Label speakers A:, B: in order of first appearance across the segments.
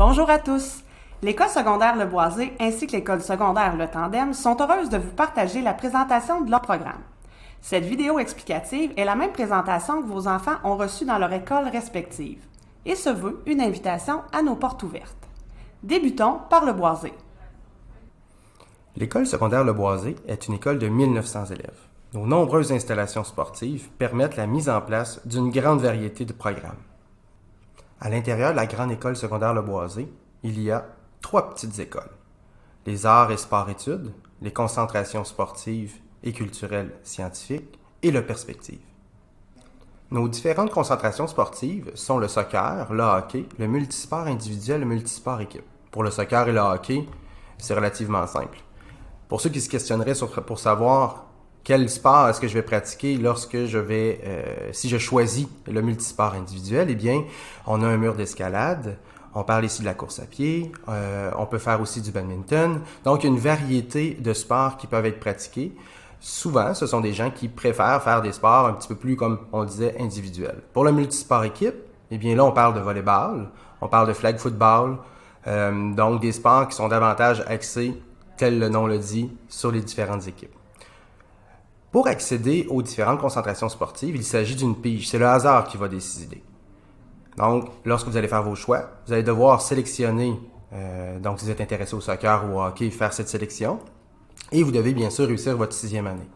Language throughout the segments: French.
A: Bonjour à tous! L'École secondaire Le Boisé ainsi que l'École secondaire Le Tandem sont heureuses de vous partager la présentation de leur programme. Cette vidéo explicative est la même présentation que vos enfants ont reçue dans leur école respective et se veut une invitation à nos portes ouvertes. Débutons par Le Boisé.
B: L'École secondaire Le Boisé est une école de 1900 élèves. Nos nombreuses installations sportives permettent la mise en place d'une grande variété de programmes. À l'intérieur de la grande école secondaire Le Boisé, il y a 3 petites écoles. Les arts et sports-études, les concentrations sportives et culturelles scientifiques et le perspective. Nos différentes concentrations sportives sont le soccer, le hockey, le multisport individuel et le multisport équipe. Pour le soccer et le hockey, c'est relativement simple. Pour ceux qui se questionneraient pour savoir quel sport est-ce que je vais pratiquer lorsque si je choisis le multisport individuel, eh bien, on a un mur d'escalade, on parle ici de la course à pied, on peut faire aussi du badminton. Donc, il y a une variété de sports qui peuvent être pratiqués. Souvent, ce sont des gens qui préfèrent faire des sports un petit peu plus, comme on disait, individuels. Pour le multisport équipe, eh bien là, on parle de volleyball, on parle de flag football, donc des sports qui sont davantage axés, tel le nom le dit, sur les différentes équipes. Pour accéder aux différentes concentrations sportives, il s'agit d'une pige. C'est le hasard qui va décider. Donc, lorsque vous allez faire vos choix, vous allez devoir sélectionner, donc si vous êtes intéressé au soccer ou au hockey, faire cette sélection. Et vous devez bien sûr réussir votre 6e année.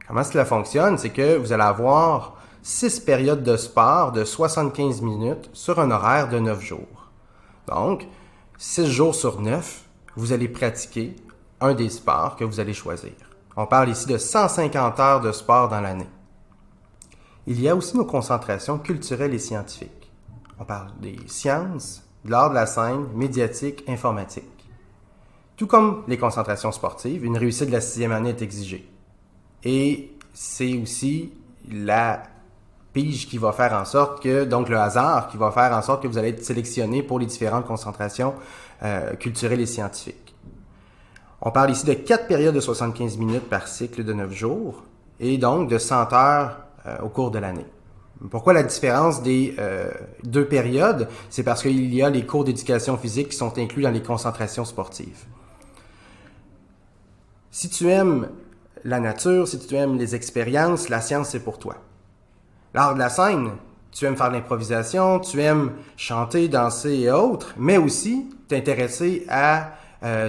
B: Comment cela fonctionne? C'est que vous allez avoir 6 périodes de sport de 75 minutes sur un horaire de 9 jours. Donc, 6 jours sur 9, vous allez pratiquer un des sports que vous allez choisir. On parle ici de 150 heures de sport dans l'année. Il y a aussi nos concentrations culturelles et scientifiques. On parle des sciences, de l'art de la scène, médiatique, informatique. Tout comme les concentrations sportives, une réussite de la 6e année est exigée. Et c'est aussi la pige qui va faire en sorte que, donc le hasard qui va faire en sorte que vous allez être sélectionné pour les différentes concentrations culturelles et scientifiques. On parle ici de 4 périodes de 75 minutes par cycle de 9 jours et donc de 100 heures au cours de l'année. Pourquoi la différence des 2 périodes? C'est parce qu'il y a les cours d'éducation physique qui sont inclus dans les concentrations sportives. Si tu aimes la nature, si tu aimes les expériences, la science, c'est pour toi. L'art de la scène, tu aimes faire de l'improvisation, tu aimes chanter, danser et autres, mais aussi t'intéresser à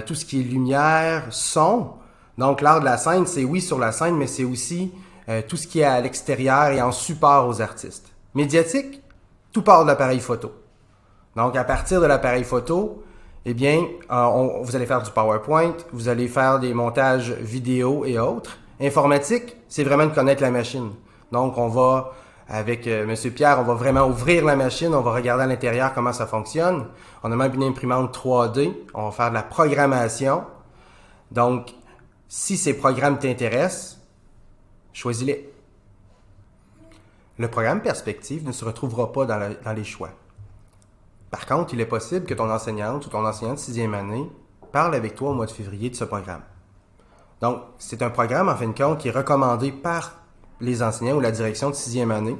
B: tout ce qui est lumière, son. Donc, l'art de la scène, c'est oui sur la scène, mais c'est aussi tout ce qui est à l'extérieur et en support aux artistes. Médiatique, tout part de l'appareil photo. Donc, à partir de l'appareil photo, eh bien, vous allez faire du PowerPoint, vous allez faire des montages vidéo et autres. Informatique, c'est vraiment de connaître la machine. Donc, on va, avec M. Pierre, on va vraiment ouvrir la machine, on va regarder à l'intérieur comment ça fonctionne. On a même une imprimante 3D, on va faire de la programmation. Donc, si ces programmes t'intéressent, choisis-les. Le programme Perspective ne se retrouvera pas dans les choix. Par contre, il est possible que ton enseignante ou ton enseignant de 6e année parle avec toi au mois de février de ce programme. Donc, c'est un programme, en fin de compte, qui est recommandé par les enseignants ou la direction de 6e année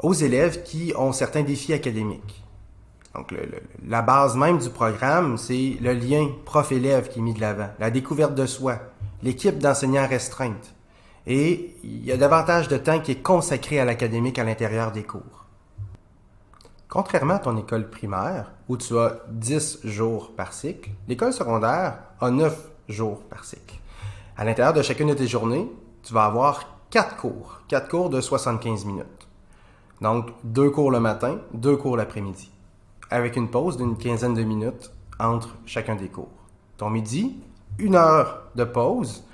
B: aux élèves qui ont certains défis académiques. Donc, la base même du programme, c'est le lien prof-élève qui est mis de l'avant, la découverte de soi, l'équipe d'enseignants restreinte. Et il y a davantage de temps qui est consacré à l'académique à l'intérieur des cours. Contrairement à ton école primaire, où tu as 10 jours par cycle, l'école secondaire a 9 jours par cycle. À l'intérieur de chacune de tes journées, tu vas avoir 4 cours de 75 minutes. Donc, 2 cours le matin, 2 cours l'après-midi, avec une pause d'une quinzaine de minutes entre chacun des cours. Ton midi, 1 heure de pause.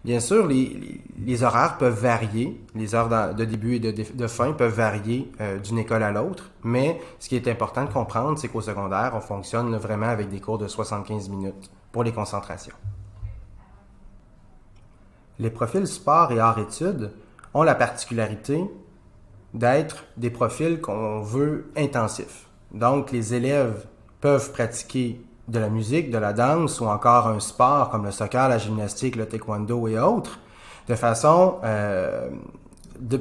B: Bien sûr, les horaires peuvent varier, les heures de début et de fin peuvent varier d'une école à l'autre, mais ce qui est important de comprendre, c'est qu'au secondaire, on fonctionne vraiment avec des cours de 75 minutes pour les concentrations. Les profils sport et art-études ont la particularité d'être des profils qu'on veut intensifs. Donc, les élèves peuvent pratiquer de la musique, de la danse ou encore un sport comme le soccer, la gymnastique, le taekwondo et autres, de façon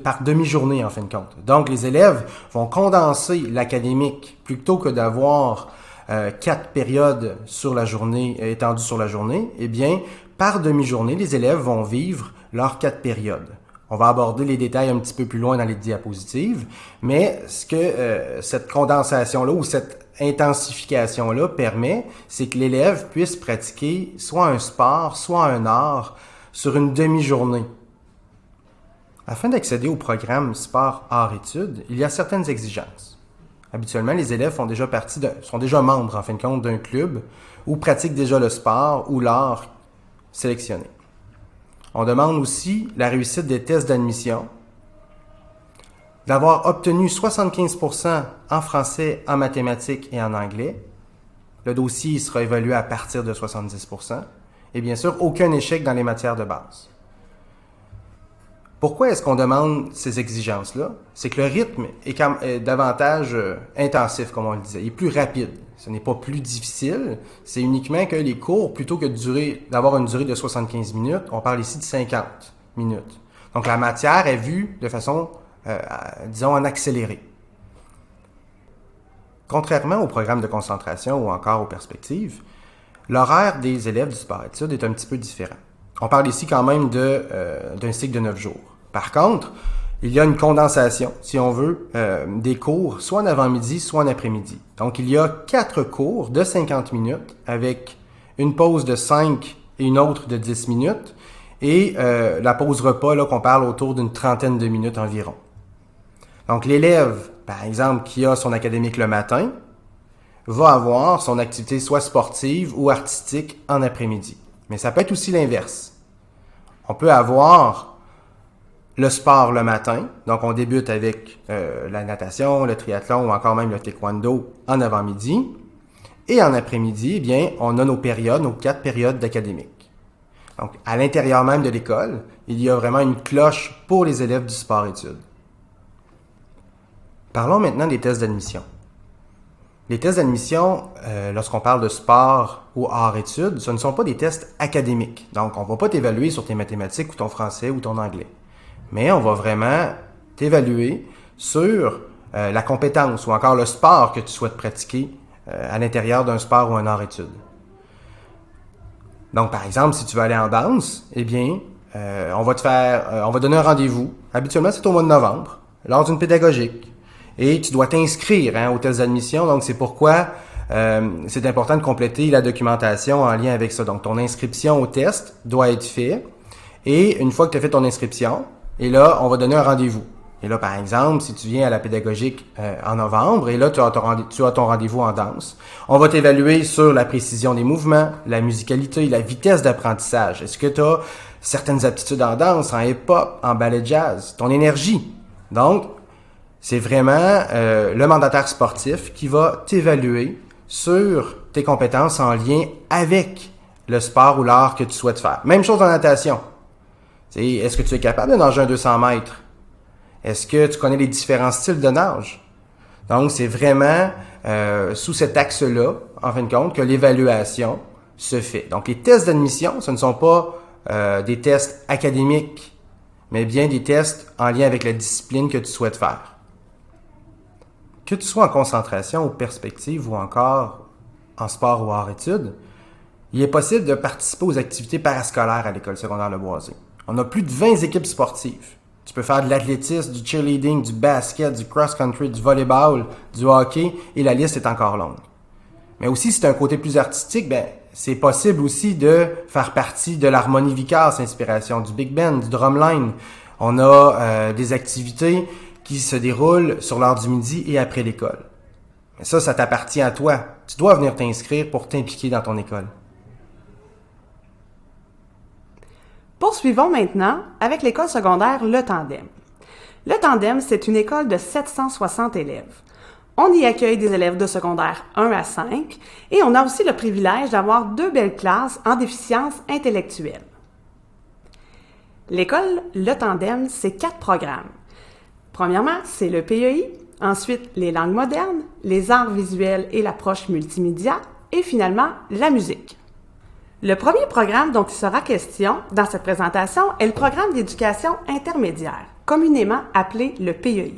B: par demi-journée en fin de compte. Donc, les élèves vont condenser l'académique plutôt que d'avoir 4 périodes sur la journée, étendues sur la journée. Eh bien, par demi-journée, les élèves vont vivre leurs 4 périodes. On va aborder les détails un petit peu plus loin dans les diapositives, mais ce que cette condensation-là ou cette intensification-là permet, c'est que l'élève puisse pratiquer soit un sport, soit un art sur une demi-journée. Afin d'accéder au programme sport-art-études, il y a certaines exigences. Habituellement, les élèves sont déjà membres, en fin de compte, d'un club ou pratiquent déjà le sport ou l'art sélectionné. On demande aussi la réussite des tests d'admission, d'avoir obtenu 75% en français, en mathématiques et en anglais. Le dossier sera évalué à partir de 70%. Et bien sûr, aucun échec dans les matières de base. Pourquoi est-ce qu'on demande ces exigences-là? C'est que le rythme est davantage intensif, comme on le disait. Il est plus rapide. Ce n'est pas plus difficile. C'est uniquement que les cours, plutôt que d'avoir une durée de 75 minutes, on parle ici de 50 minutes. Donc, la matière est vue de façon, disons, en accéléré. Contrairement au programme de concentration ou encore aux perspectives, l'horaire des élèves du sport-études est un petit peu différent. On parle ici quand même d'un cycle de 9 jours. Par contre, il y a une condensation, si on veut, des cours, soit en avant-midi, soit en après-midi. Donc, il y a 4 cours de 50 minutes avec une pause de 5 et une autre de 10 minutes et la pause repas, là, qu'on parle autour d'une trentaine de minutes environ. Donc, l'élève, par exemple, qui a son académique le matin, va avoir son activité soit sportive ou artistique en après-midi. Mais ça peut être aussi l'inverse. On peut avoir le sport le matin, donc on débute avec la natation, le triathlon ou encore même le taekwondo en avant-midi. Et en après-midi, eh bien, on a nos 4 périodes d'académique. Donc, à l'intérieur même de l'école, il y a vraiment une cloche pour les élèves du sport-études. Parlons maintenant des tests d'admission. Les tests d'admission, lorsqu'on parle de sport ou art-études, ce ne sont pas des tests académiques. Donc, on ne va pas t'évaluer sur tes mathématiques ou ton français ou ton anglais. Mais on va vraiment t'évaluer sur la compétence ou encore le sport que tu souhaites pratiquer à l'intérieur d'un sport ou un art-études. Donc, par exemple, si tu veux aller en danse, eh bien, on va donner un rendez-vous. Habituellement, c'est au mois de novembre, lors d'une pédagogique. Et tu dois t'inscrire aux tests d'admission. Donc, c'est pourquoi c'est important de compléter la documentation en lien avec ça. Donc, ton inscription au test doit être faite. Et une fois que tu as fait ton inscription, et là, on va donner un rendez-vous. Et là, par exemple, si tu viens à la pédagogique en novembre, et là, tu as ton rendez-vous en danse, on va t'évaluer sur la précision des mouvements, la musicalité, la vitesse d'apprentissage. Est-ce que tu as certaines aptitudes en danse, en hip-hop, en ballet jazz, ton énergie? Donc, c'est vraiment le mandataire sportif qui va t'évaluer sur tes compétences en lien avec le sport ou l'art que tu souhaites faire. Même chose en natation. Est-ce que tu es capable de nager un 200 mètres? Est-ce que tu connais les différents styles de nage? Donc, c'est vraiment sous cet axe-là, en fin de compte, que l'évaluation se fait. Donc, les tests d'admission, ce ne sont pas des tests académiques, mais bien des tests en lien avec la discipline que tu souhaites faire. Que tu sois en concentration ou perspective ou encore en sport ou art-études, il est possible de participer aux activités parascolaires à l'école secondaire Le Boisé. On a plus de 20 équipes sportives. Tu peux faire de l'athlétisme, du cheerleading, du basket, du cross-country, du volleyball, du hockey, et la liste est encore longue. Mais aussi, si tu as un côté plus artistique, c'est possible aussi de faire partie de l'harmonie vicace, inspiration du big band, du drumline. On a des activités qui se déroulent sur l'heure du midi et après l'école. Mais ça t'appartient à toi. Tu dois venir t'inscrire pour t'impliquer dans ton école.
A: Poursuivons maintenant avec l'école secondaire Le Tandem. Le Tandem, c'est une école de 760 élèves. On y accueille des élèves de secondaire 1 à 5 et on a aussi le privilège d'avoir 2 belles classes en déficience intellectuelle. L'école Le Tandem, c'est 4 programmes. Premièrement, c'est le PEI, ensuite les langues modernes, les arts visuels et l'approche multimédia et finalement la musique. Le premier programme dont il sera question dans cette présentation est le programme d'éducation intermédiaire. communément appelé le PEI.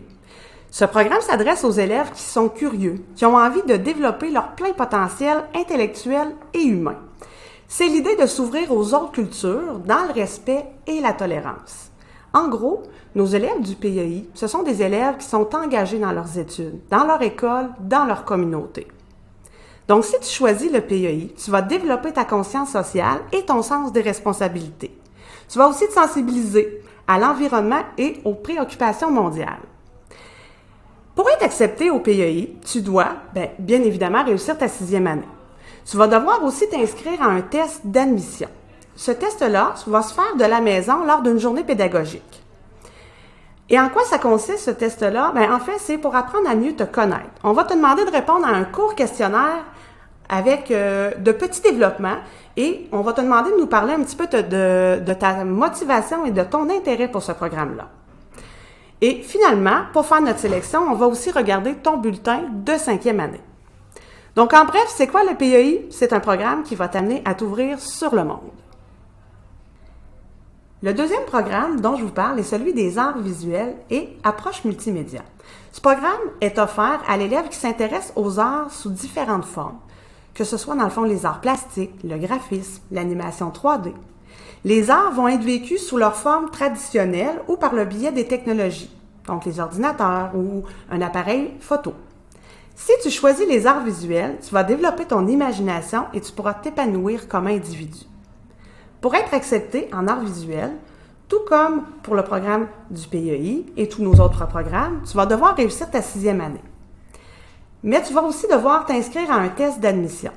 A: Ce programme s'adresse aux élèves qui sont curieux, qui ont envie de développer leur plein potentiel intellectuel et humain. C'est l'idée de s'ouvrir aux autres cultures dans le respect et la tolérance. En gros, nos élèves du PEI, ce sont des élèves qui sont engagés dans leurs études, dans leur école, dans leur communauté. Donc, si tu choisis le PEI, tu vas développer ta conscience sociale et ton sens des responsabilités. Tu vas aussi te sensibiliser à l'environnement et aux préoccupations mondiales. Pour être accepté au PEI, tu dois, bien évidemment, réussir ta 6e année. Tu vas devoir aussi t'inscrire à un test d'admission. Ce test-là va se faire de la maison lors d'une journée pédagogique. Et en quoi ça consiste, ce test-là? En fait, c'est pour apprendre à mieux te connaître. On va te demander de répondre à un court questionnaire avec de petits développements et on va te demander de nous parler un petit peu de ta motivation et de ton intérêt pour ce programme-là. Et finalement, pour faire notre sélection, on va aussi regarder ton bulletin de 5e année. Donc, en bref, c'est quoi le PEI? C'est un programme qui va t'amener à t'ouvrir sur le monde. Le deuxième programme dont je vous parle est celui des arts visuels et approche multimédia. Ce programme est offert à l'élève qui s'intéresse aux arts sous différentes formes, que ce soit dans le fond les arts plastiques, le graphisme, l'animation 3D. Les arts vont être vécus sous leur forme traditionnelle ou par le biais des technologies, donc les ordinateurs ou un appareil photo. Si tu choisis les arts visuels, tu vas développer ton imagination et tu pourras t'épanouir comme individu. Pour être accepté en arts visuels, tout comme pour le programme du PEI et tous nos autres programmes, tu vas devoir réussir ta 6e année. Mais tu vas aussi devoir t'inscrire à un test d'admission.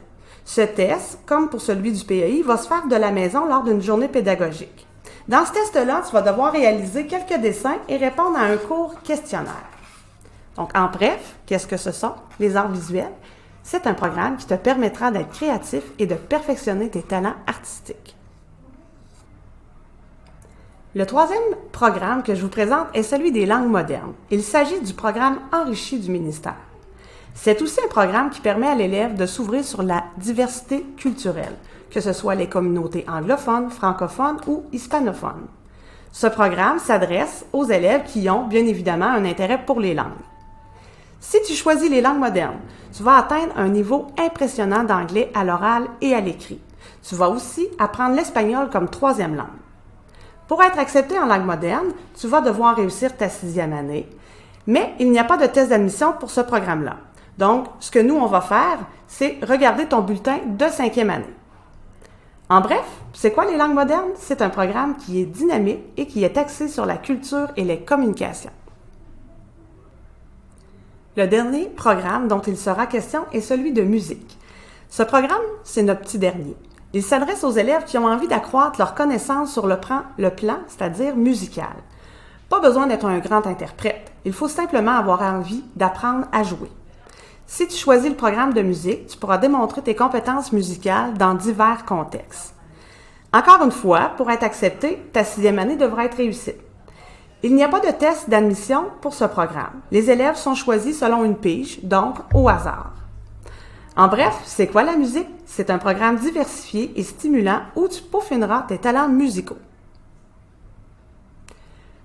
A: Ce test, comme pour celui du PEI, va se faire de la maison lors d'une journée pédagogique. Dans ce test-là, tu vas devoir réaliser quelques dessins et répondre à un court questionnaire. Donc, en bref, qu'est-ce que ce sont, les arts visuels? C'est un programme qui te permettra d'être créatif et de perfectionner tes talents artistiques. Le troisième programme que je vous présente est celui des langues modernes. Il s'agit du programme enrichi du ministère. C'est aussi un programme qui permet à l'élève de s'ouvrir sur la diversité culturelle, que ce soit les communautés anglophones, francophones ou hispanophones. Ce programme s'adresse aux élèves qui ont, bien évidemment, un intérêt pour les langues. Si tu choisis les langues modernes, tu vas atteindre un niveau impressionnant d'anglais à l'oral et à l'écrit. Tu vas aussi apprendre l'espagnol comme 3e langue. Pour être accepté en langue moderne, tu vas devoir réussir ta 6e année, mais il n'y a pas de test d'admission pour ce programme-là. Donc, ce que nous, on va faire, c'est regarder ton bulletin de 5e année. En bref, c'est quoi les langues modernes? C'est un programme qui est dynamique et qui est axé sur la culture et les communications. Le dernier programme dont il sera question est celui de musique. Ce programme, c'est notre petit dernier. Il s'adresse aux élèves qui ont envie d'accroître leurs connaissances sur le plan, c'est-à-dire musical. Pas besoin d'être un grand interprète, il faut simplement avoir envie d'apprendre à jouer. Si tu choisis le programme de musique, tu pourras démontrer tes compétences musicales dans divers contextes. Encore une fois, pour être accepté, ta 6e année devra être réussie. Il n'y a pas de test d'admission pour ce programme. Les élèves sont choisis selon une pige, donc au hasard. En bref, c'est quoi la musique? C'est un programme diversifié et stimulant où tu peaufineras tes talents musicaux.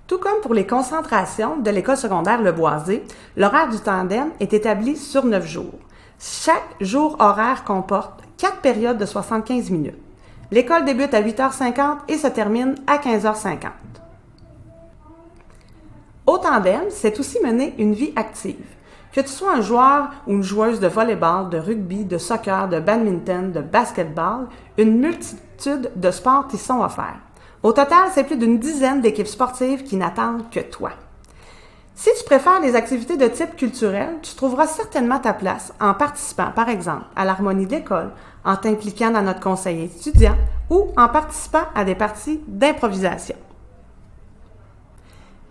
A: Tout comme pour les concentrations de l'école secondaire Le Boisé, l'horaire du tandem est établi sur 9 jours. Chaque jour horaire comporte 4 périodes de 75 minutes. L'école débute à 8h50 et se termine à 15h50. Au tandem, c'est aussi mener une vie active. Que tu sois un joueur ou une joueuse de volleyball, de rugby, de soccer, de badminton, de basketball, une multitude de sports t'y sont offerts. Au total, c'est plus d'une dizaine d'équipes sportives qui n'attendent que toi. Si tu préfères les activités de type culturel, tu trouveras certainement ta place en participant, par exemple, à l'harmonie de l'école, en t'impliquant dans notre conseil étudiant ou en participant à des parties d'improvisation.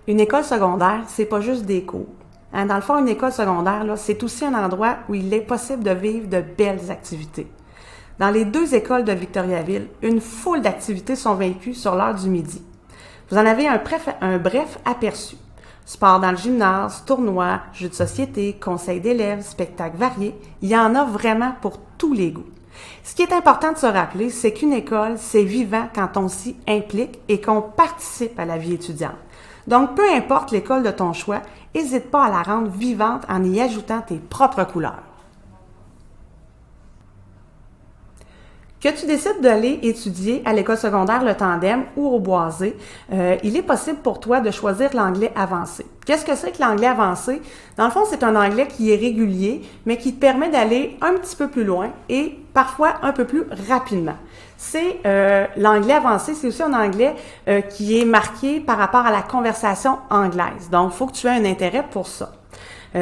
A: Une école secondaire, c'est pas juste des cours. Dans le fond, une école secondaire, c'est aussi un endroit où il est possible de vivre de belles activités. Dans les 2 écoles de Victoriaville, une foule d'activités sont vécues sur l'heure du midi. Vous en avez un bref aperçu. Sport dans le gymnase, tournois, jeux de société, conseils d'élèves, spectacles variés, il y en a vraiment pour tous les goûts. Ce qui est important de se rappeler, c'est qu'une école, c'est vivant quand on s'y implique et qu'on participe à la vie étudiante. Donc, peu importe l'école de ton choix, n'hésite pas à la rendre vivante en y ajoutant tes propres couleurs. Que tu décides d'aller étudier à l'école secondaire Le Tandem ou au Boisé, il est possible pour toi de choisir l'anglais avancé. Qu'est-ce que c'est que l'anglais avancé? Dans le fond, c'est un anglais qui est régulier, mais qui te permet d'aller un petit peu plus loin et parfois un peu plus rapidement. C'est l'anglais avancé, c'est aussi un anglais qui est marqué par rapport à la conversation anglaise. Donc, il faut que tu aies un intérêt pour ça.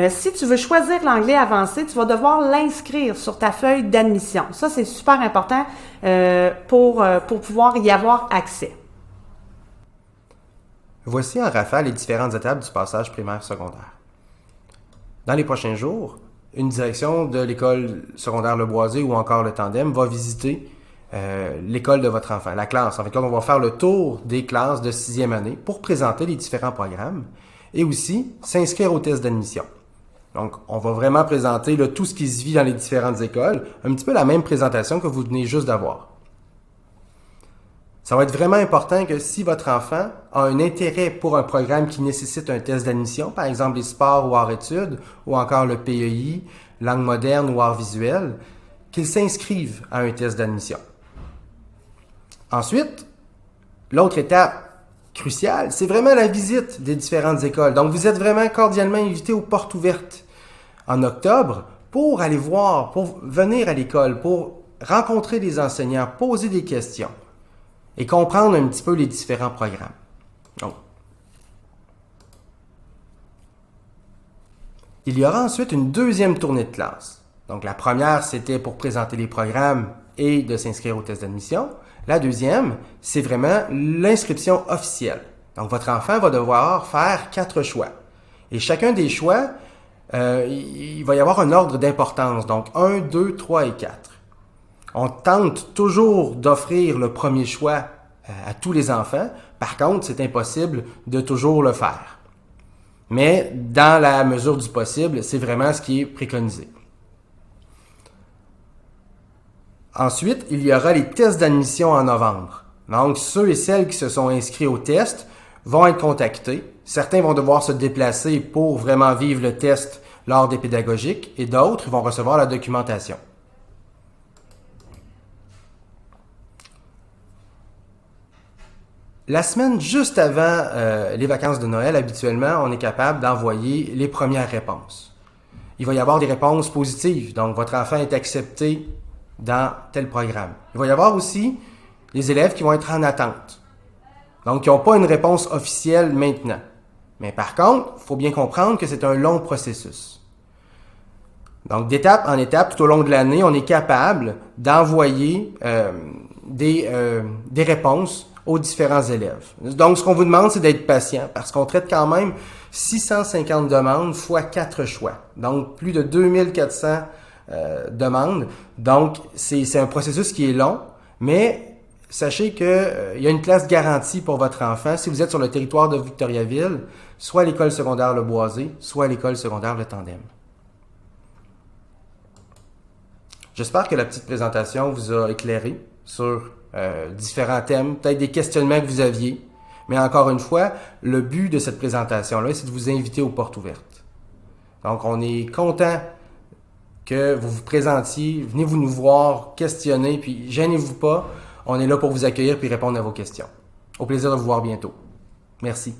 A: Si tu veux choisir l'anglais avancé, tu vas devoir l'inscrire sur ta feuille d'admission. Ça, c'est super important pour pouvoir y avoir accès.
B: Voici en rafale les différentes étapes du passage primaire-secondaire. Dans les prochains jours, une direction de l'école secondaire Le Boisé ou encore le Tandem va visiter l'école de votre enfant, la classe. En fait, on va faire le tour des classes de 6e année pour présenter les différents programmes et aussi s'inscrire au test d'admission. Donc, on va vraiment présenter là, tout ce qui se vit dans les différentes écoles, un petit peu la même présentation que vous venez juste d'avoir. Ça va être vraiment important que si votre enfant a un intérêt pour un programme qui nécessite un test d'admission, par exemple les sports ou arts-études, ou encore le PEI, langue moderne ou arts visuels, qu'il s'inscrive à un test d'admission. Ensuite, l'autre étape cruciale, c'est vraiment la visite des différentes écoles. Donc, vous êtes vraiment cordialement invité aux portes ouvertes en octobre pour aller voir, pour venir à l'école, pour rencontrer les enseignants, poser des questions et comprendre un petit peu les différents programmes. Donc, il y aura ensuite une deuxième tournée de classe. Donc, la première, c'était pour présenter les programmes et de s'inscrire au test d'admission. La deuxième, c'est vraiment l'inscription officielle. Donc, votre enfant va devoir faire 4 choix. Et chacun des choix, il va y avoir un ordre d'importance. Donc, 1, 2, 3 et 4. On tente toujours d'offrir le premier choix à tous les enfants. Par contre, c'est impossible de toujours le faire. Mais dans la mesure du possible, c'est vraiment ce qui est préconisé. Ensuite, il y aura les tests d'admission en novembre. Donc, ceux et celles qui se sont inscrits au test vont être contactés. Certains vont devoir se déplacer pour vraiment vivre le test lors des pédagogiques et d'autres vont recevoir la documentation. La semaine juste avant les vacances de Noël, habituellement, on est capable d'envoyer les premières réponses. Il va y avoir des réponses positives, donc votre enfant est accepté dans tel programme. Il va y avoir aussi les élèves qui vont être en attente, donc qui n'ont pas une réponse officielle maintenant. Mais par contre, il faut bien comprendre que c'est un long processus. Donc, d'étape en étape, tout au long de l'année, on est capable d'envoyer des réponses aux différents élèves. Donc, ce qu'on vous demande, c'est d'être patient parce qu'on traite quand même 650 demandes fois 4 choix. Donc, plus de 2400 demandes. Donc, c'est un processus qui est long, mais sachez qu'il y a une place garantie pour votre enfant si vous êtes sur le territoire de Victoriaville, soit à l'école secondaire Le Boisé, soit à l'école secondaire Le Tandem. J'espère que la petite présentation vous a éclairé sur différents thèmes, peut-être des questionnements que vous aviez. Mais encore une fois, le but de cette présentation-là, c'est de vous inviter aux portes ouvertes. Donc, on est content que vous vous présentiez, venez vous nous voir, questionner, puis gênez-vous pas. On est là pour vous accueillir puis répondre à vos questions. Au plaisir de vous voir bientôt. Merci.